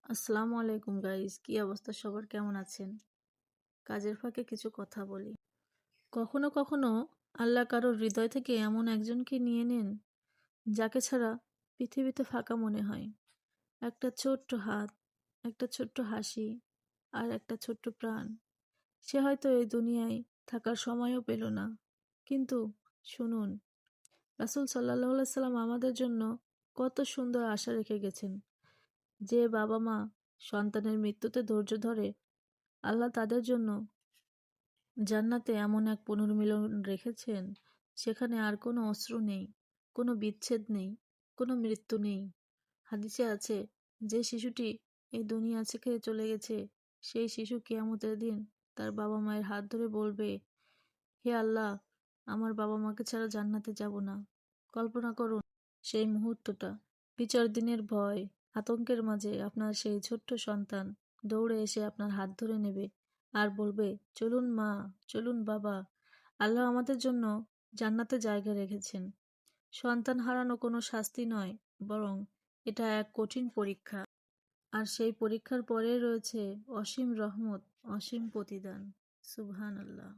আসসালামু আলাইকুম গাইস, কি অবস্থা সবার? কেমন আছেন? কাজের ফাঁকে কিছু কথা বলি। কখনো কখনো আল্লাহ কারোর হৃদয় থেকে এমন একজনকে নিয়ে নেন যাকে ছাড়া পৃথিবীতে ফাঁকা মনে হয়। একটা ছোট্ট হাত, একটা ছোট্ট হাসি, আর একটা ছোট্ট প্রাণ। সে হয়তো এই দুনিয়ায় থাকার সময়ও পেল না, কিন্তু শুনুন, রাসূল সাল্লাল্লাহু আলাইহি সাল্লাম আমাদের জন্য কত সুন্দর আশা রেখে গেছেন। যে বাবা মা সন্তানের মৃত্যুতে ধৈর্য ধরে, আল্লাহ তাদের জন্য জান্নাতে এমন এক পুনর্মিলন রেখেছেন, সেখানে আর কোনো অশ্রু নেই, কোনো বিচ্ছেদ নেই, কোনো মৃত্যু নেই। হাদিসে আছে, যে শিশুটি এই দুনিয়া থেকে চলে গেছে, সেই শিশু কিয়ামতের দিন তার বাবা মায়ের হাত ধরে বলবে, হে আল্লাহ, আমার বাবা মাকে ছাড়া জান্নাতে যাব না। কল্পনা করুন সেই মুহূর্তটা। বিচার দিনের ভয়, আতঙ্কের মাঝে আপনার সেই ছোট্ট সন্তান দৌড়ে এসে আপনার হাত ধরে নেবে আর বলবে, চলুন মা, চলুন বাবা, আল্লাহ আমাদের জন্য জান্নাতে জায়গা রেখেছেন। সন্তান হারানো কোনো শাস্তি নয়, বরং এটা এক কঠিন পরীক্ষা। আর সেই পরীক্ষার পরে রয়েছে অসীম রহমত, অসীম প্রতিদান। সুবহানাল্লাহ।